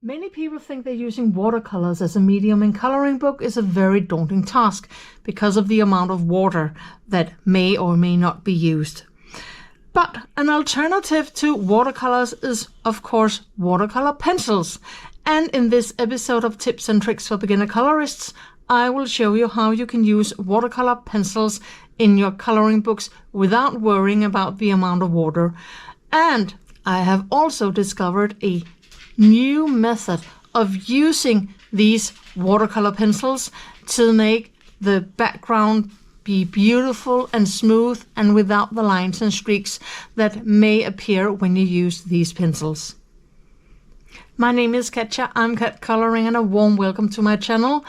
Many people think that using watercolors as a medium in coloring book is a very daunting task because of the amount of water that may or may not be used. But an alternative to watercolors is, of course, watercolor pencils. And in this episode of Tips and Tricks for Beginner Colorists, I will show you how you can use watercolor pencils in your coloring books without worrying about the amount of water. And I have also discovered a new method of using these watercolor pencils to make the background be beautiful and smooth and without the lines and streaks that may appear when you use these pencils. My name is Katja, I'm CatColouring, and a warm welcome to my channel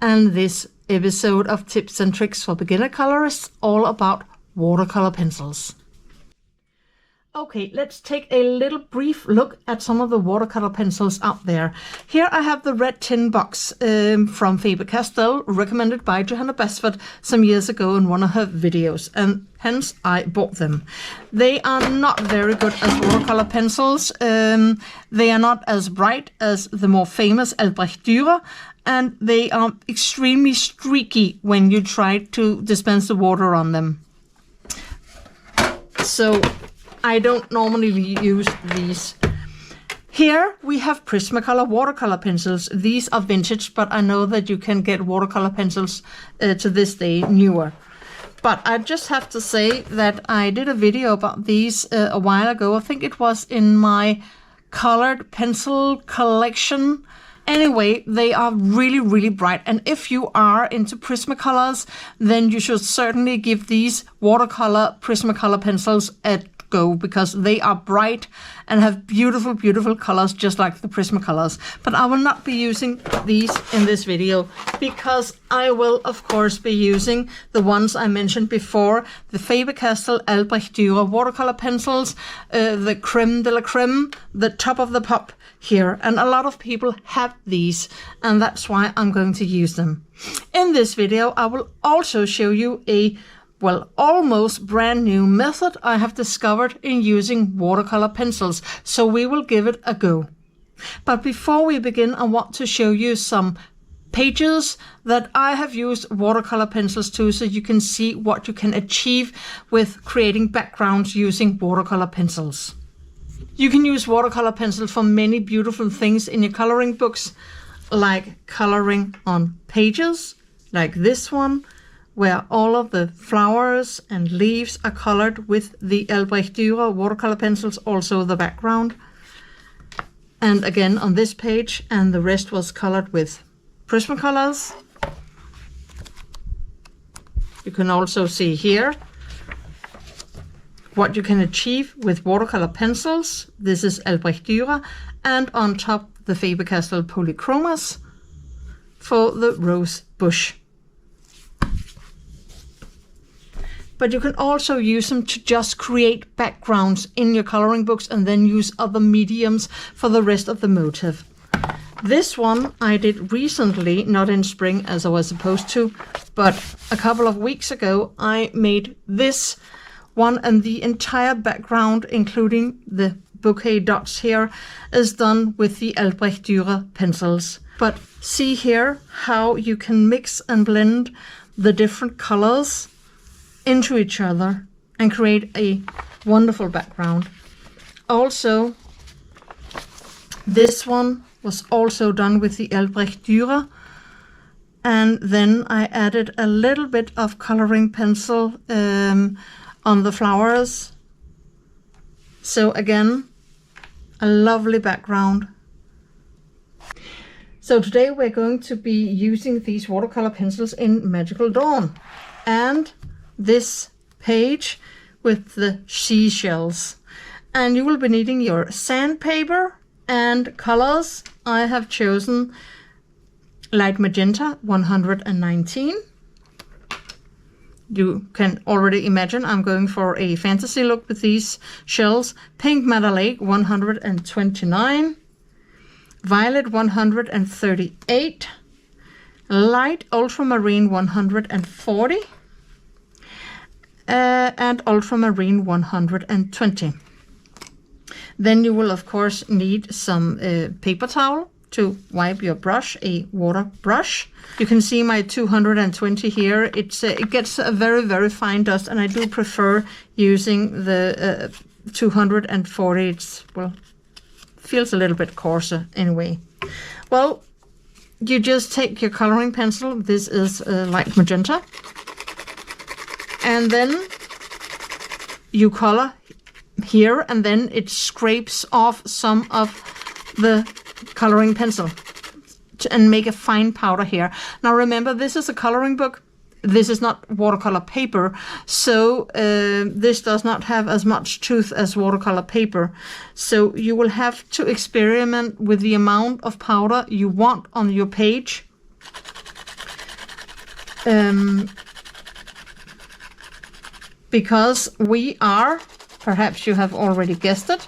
and this episode of Tips and Tricks for Beginner Colorists, all about watercolor pencils. Okay, let's take a little brief look at some of the watercolor pencils out there. Here I have the red tin box from Faber-Castell, recommended by Johanna Basford some years ago in one of her videos, and hence I bought them. They are not very good as watercolor pencils. They are not as bright as the more famous Albrecht Dürer, and they are extremely streaky when you try to dispense the water on them. So I don't normally use these. Here we have Prismacolor watercolor pencils. These are vintage, but I know that you can get watercolor pencils to this day newer. But I just have to say that I did a video about these a while ago. I think it was in my colored pencil collection. Anyway, they are really, really bright. And if you are into Prismacolors, then you should certainly give these watercolor Prismacolor pencils a go, because they are bright and have beautiful, beautiful colors, just like the Prismacolors. But I will not be using these in this video, because I will, of course, be using the ones I mentioned before, the Faber-Castell Albrecht Dürer watercolor pencils, the creme de la creme, the top of the pop here. And a lot of people have these, and that's why I'm going to use them. In this video, I will also show you a almost brand new method I have discovered in using watercolor pencils, so we will give it a go. But before we begin, I want to show you some pages that I have used watercolor pencils to, so you can see what you can achieve with creating backgrounds using watercolor pencils. You can use watercolor pencils for many beautiful things in your coloring books, like coloring on pages, like this one, where all of the flowers and leaves are colored with the Albrecht Dürer watercolor pencils, also the background. And again on this page, and the rest was colored with Prismacolors. You can also see here what you can achieve with watercolor pencils. This is Albrecht Dürer, and on top the Faber-Castell Polychromas for the rose bush. But you can also use them to just create backgrounds in your coloring books and then use other mediums for the rest of the motif. This one I did recently, not in spring as I was supposed to, but a couple of weeks ago I made this one, and the entire background, including the bouquet dots here, is done with the Albrecht Dürer pencils. But see here how you can mix and blend the different colors into each other and create a wonderful background. Also, this one was also done with the Albrecht Dürer, and then I added a little bit of coloring pencil on the flowers. So again, a lovely background. So today we're going to be using these watercolor pencils in Magical Dawn, and this page with the seashells. And you will be needing your sandpaper and colors. I have chosen light magenta 119. You can already imagine I'm going for a fantasy look with these shells. Pink Madeleine 129, violet 138, light ultramarine 140, and ultramarine 120. Then you will of course need some paper towel to wipe your brush, a water brush. You can see my 220 here. It gets a very, very fine dust, and I do prefer using the 240. It's, well, feels a little bit coarser anyway. Well, you just take your coloring pencil. This is light magenta. And then you color here, and then it scrapes off some of the coloring pencil and make a fine powder here. Now remember, this is a coloring book. This is not watercolor paper, so this does not have as much tooth as watercolor paper. So you will have to experiment with the amount of powder you want on your page. Because we are, perhaps you have already guessed it,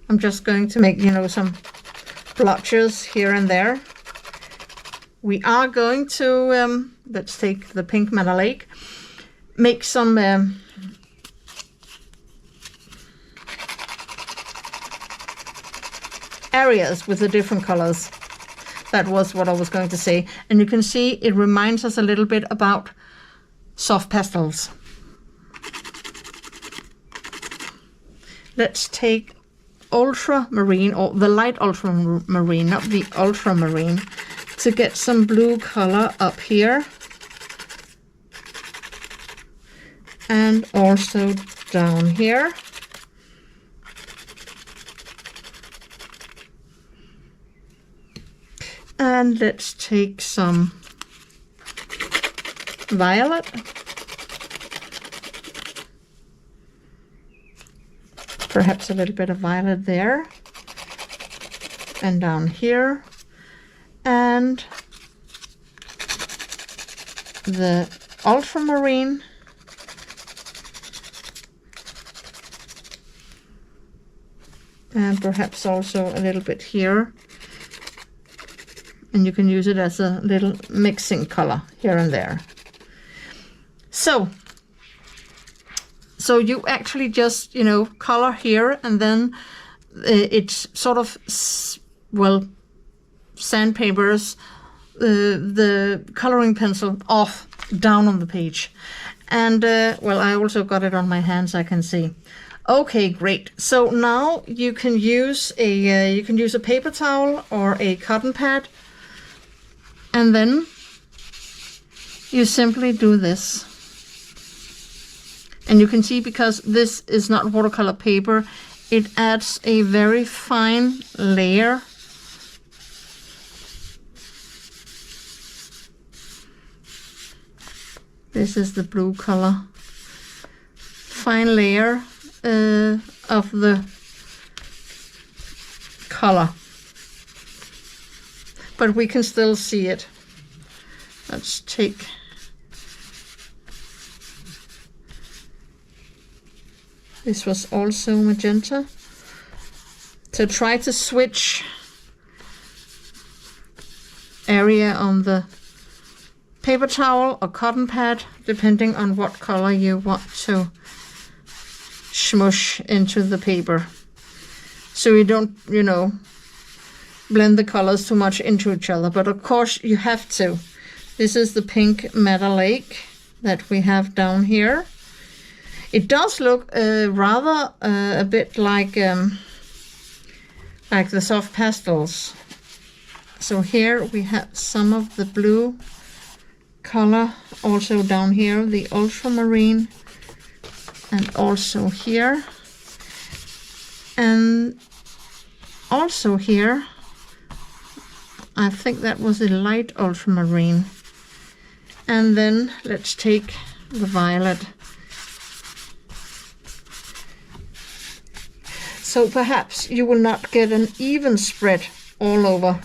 I'm just going to make, you know, some blotches here and there. We are going to, let's take the pink Lake, make some areas with the different colors. That was what I was going to say. And you can see it reminds us a little bit about soft pastels. Let's take ultramarine, or the light ultramarine, not the ultramarine, to get some blue color up here. And also down here. And let's take some violet. Perhaps a little bit of violet there. And down here. And the ultramarine. And perhaps also a little bit here. And you can use it as a little mixing color here and there. So you actually just, you know, color here, and then it's sort of, well, sandpapers the coloring pencil off down on the page. And well, I also got it on my hands, I can see. Okay, great. So now you can use a paper towel or a cotton pad, and then you simply do this. And you can see, because this is not watercolor paper, it adds a very fine layer. This is the blue color. Fine layer of the color. But we can still see it. Let's take this was also magenta. To try to switch area on the paper towel or cotton pad, depending on what color you want to smush into the paper. So you don't, you know, blend the colors too much into each other. But of course you have to. This is the pink Lake that we have down here. It does look rather a bit like the soft pastels. So here we have some of the blue color, also down here the ultramarine, and also here, and also here I think that was a light ultramarine. And then let's take the violet. So perhaps you will not get an even spread all over,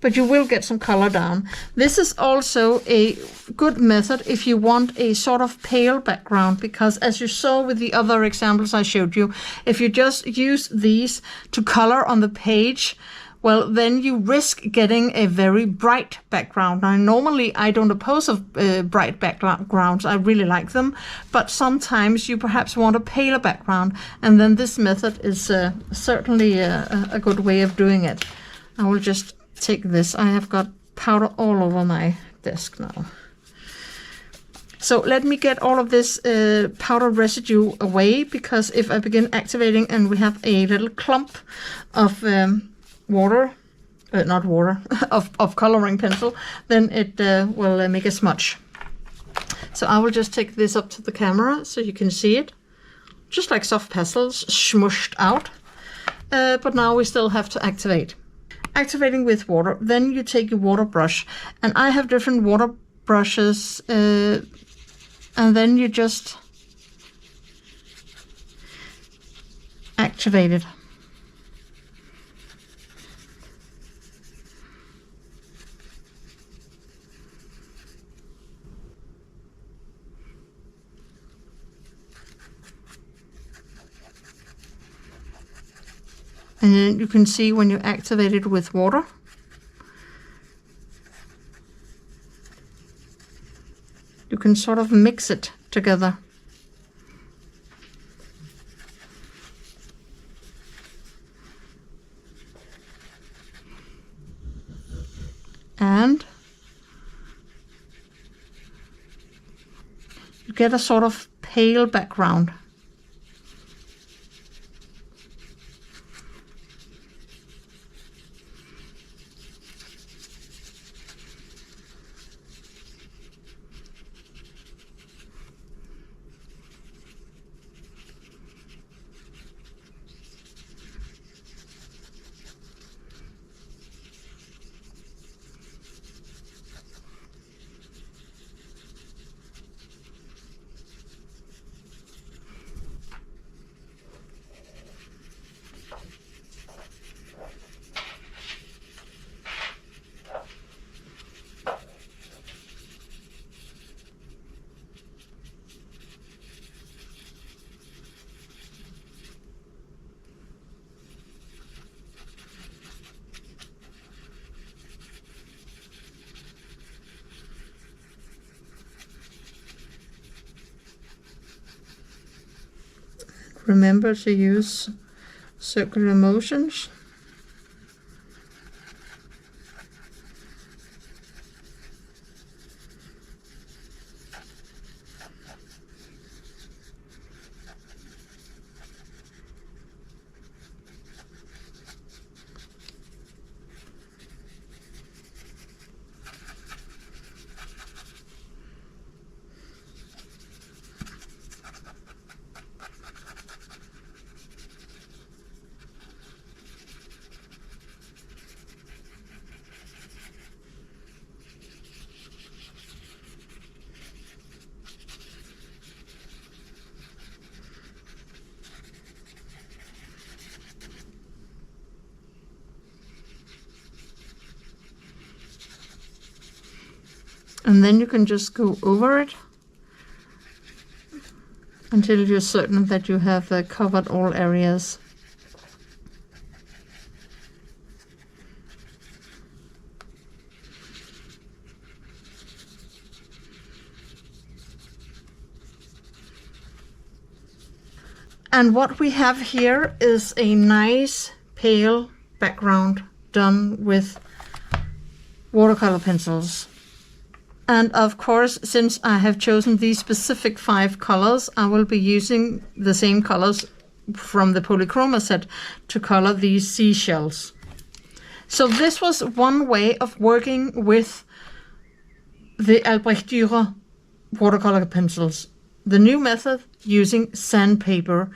but you will get some color down. This is also a good method if you want a sort of pale background, because as you saw with the other examples I showed you, if you just use these to color on the page, well, then you risk getting a very bright background. Now, normally I don't oppose of bright backgrounds. I really like them, but sometimes you perhaps want a paler background, and then this method is certainly a good way of doing it. I will just take this. I have got powder all over my desk now. So let me get all of this powder residue away, because if I begin activating and we have a little clump of of coloring pencil, then it will make a smudge. So I will just take this up to the camera so you can see it. Just like soft pastels smushed out. But now we still have to activate. Activating with water, then you take your water brush. And I have different water brushes, and then you just activate it. And then you can see when you activate it with water, you can sort of mix it together. And you get a sort of pale background. Remember to use circular motions. And then you can just go over it until you're certain that you have covered all areas. And what we have here is a nice pale background done with watercolor pencils. And of course, since I have chosen these specific 5 colors, I will be using the same colors from the polychroma set to color these seashells. So this was one way of working with the Albrecht Dürer watercolor pencils. The new method using sandpaper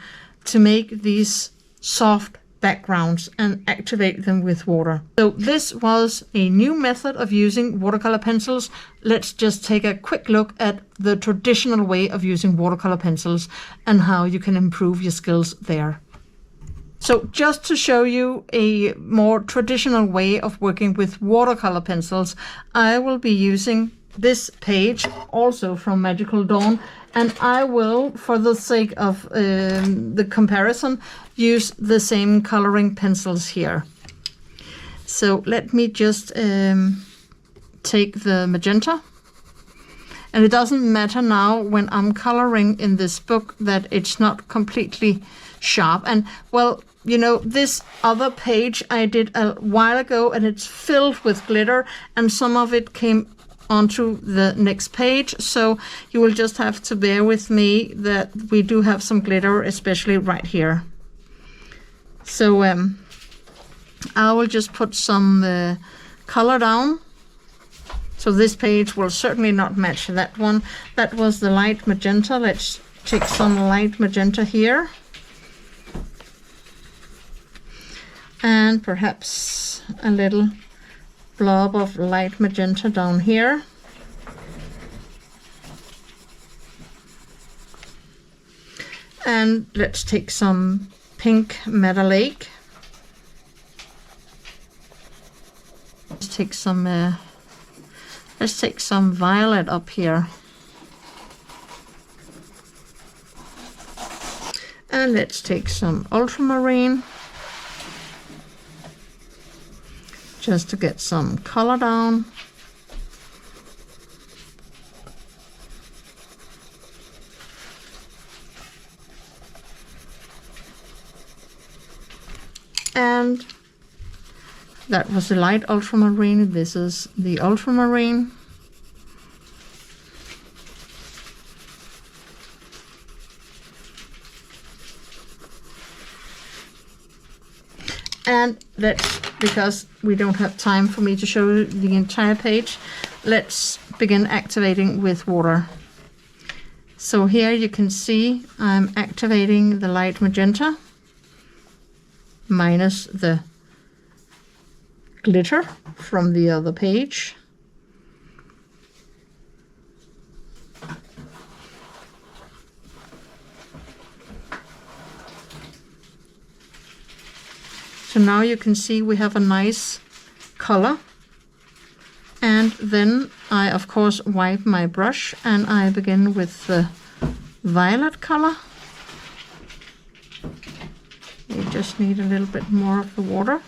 to make these soft backgrounds and activate them with water. So this was a new method of using watercolor pencils. Let's just take a quick look at the traditional way of using watercolor pencils and how you can improve your skills there. So just to show you a more traditional way of working with watercolor pencils, I will be using this page also from Magical Dawn, and I will, for the sake of the comparison, use the same coloring pencils here. So let me just take the magenta. And it doesn't matter now when I'm coloring in this book that it's not completely sharp. And well, you know, this other page I did a while ago and it's filled with glitter and some of it came onto the next page. So you will just have to bear with me that we do have some glitter, especially right here. So I will just put some color down. So this page will certainly not match that one. That was the light magenta. Let's take some light magenta here. And perhaps a little blob of light magenta down here. And let's take some pink metallic. Let's take some violet up here. And let's take some ultramarine. Just to get some color down. And that was the light ultramarine. This is the ultramarine. And let's, because we don't have time for me to show you the entire page, let's begin activating with water. So here you can see I'm activating the light magenta minus the glitter from the other page. So now you can see we have a nice color. And then I of course wipe my brush and I begin with the violet color. You just need a little bit more of the water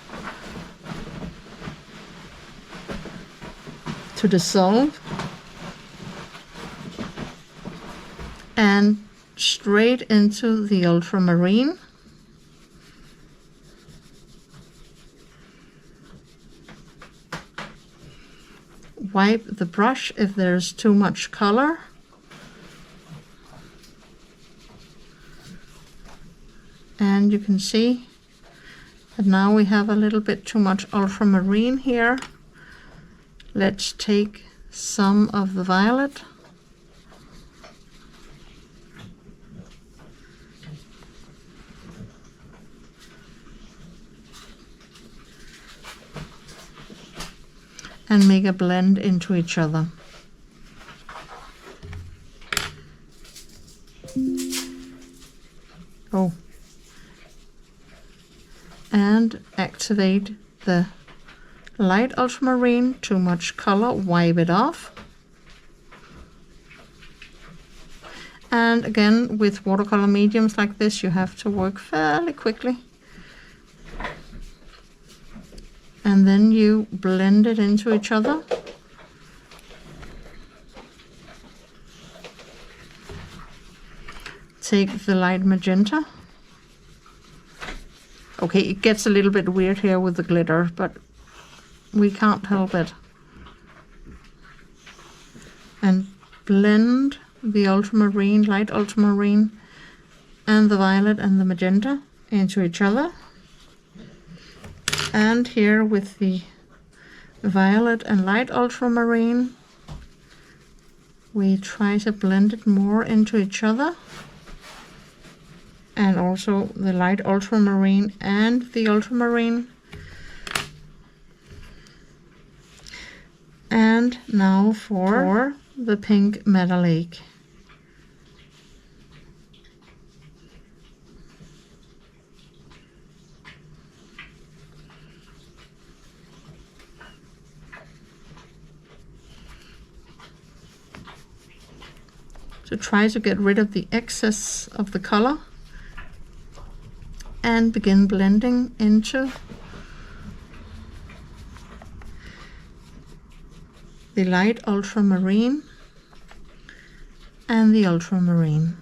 to dissolve. And straight into the ultramarine. Wipe the brush if there's too much color. And you can see that now we have a little bit too much ultramarine here. Let's take some of the violet. And make a blend into each other. Oh. And activate the light ultramarine. Too much color, wipe it off. And again, with watercolor mediums like this, you have to work fairly quickly. And then you blend it into each other. Take the light magenta. Okay, it gets a little bit weird here with the glitter, but we can't help it. And blend the ultramarine, light ultramarine, and the violet and the magenta into each other. And here with the violet and light ultramarine, we try to blend it more into each other. And also the light ultramarine and the ultramarine. And now for the pink metallic. So try to get rid of the excess of the color and begin blending into the light ultramarine and the ultramarine.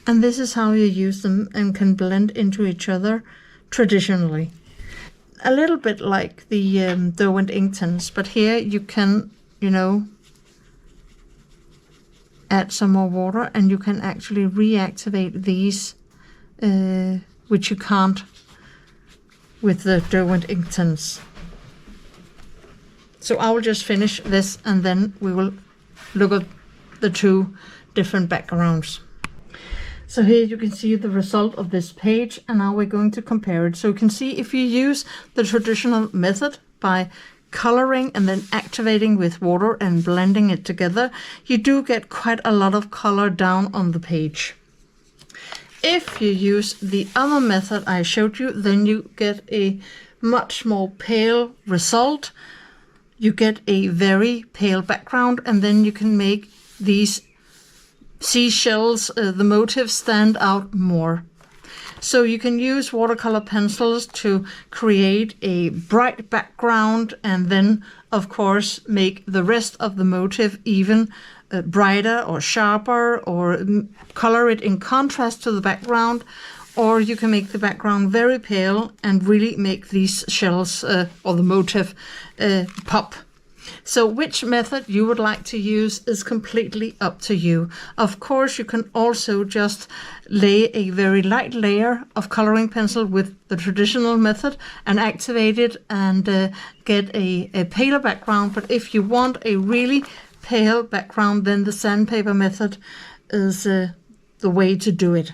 And this is how you use them and can blend into each other traditionally. A little bit like the Derwent ink tints, but here you can, you know, add some more water and you can actually reactivate these, which you can't with the Derwent ink tints. So I will just finish this and then we will look at the two different backgrounds. So here you can see the result of this page, and now we're going to compare it. So you can see if you use the traditional method by coloring and then activating with water and blending it together, you do get quite a lot of color down on the page. If you use the other method I showed you, then you get a much more pale result. You get a very pale background, and then you can make these seashells, the motifs stand out more. So you can use watercolor pencils to create a bright background and then of course make the rest of the motif even brighter or sharper, or color it in contrast to the background, or you can make the background very pale and really make these shells or the motif pop. So which method you would like to use is completely up to you. Of course, you can also just lay a very light layer of coloring pencil with the traditional method and activate it and get a paler background. But if you want a really pale background, then the sandpaper method is the way to do it.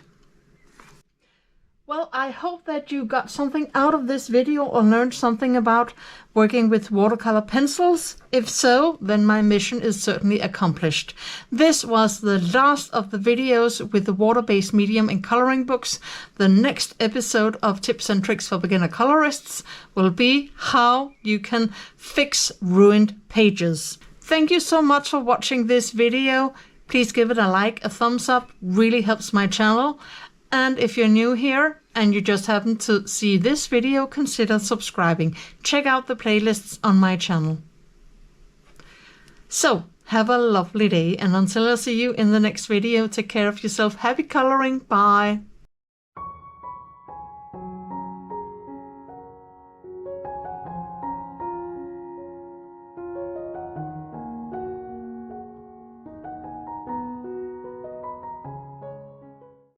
Well, I hope that you got something out of this video or learned something about working with watercolor pencils. If so, then my mission is certainly accomplished. This was the last of the videos with the water-based medium and coloring books. The next episode of Tips and Tricks for Beginner Colorists will be how you can fix ruined pages. Thank you so much for watching this video. Please give it a like, a thumbs up, really helps my channel. And if you're new here and you just happen to see this video, consider subscribing. Check out the playlists on my channel. So, have a lovely day, and until I see you in the next video, take care of yourself. Happy coloring. Bye.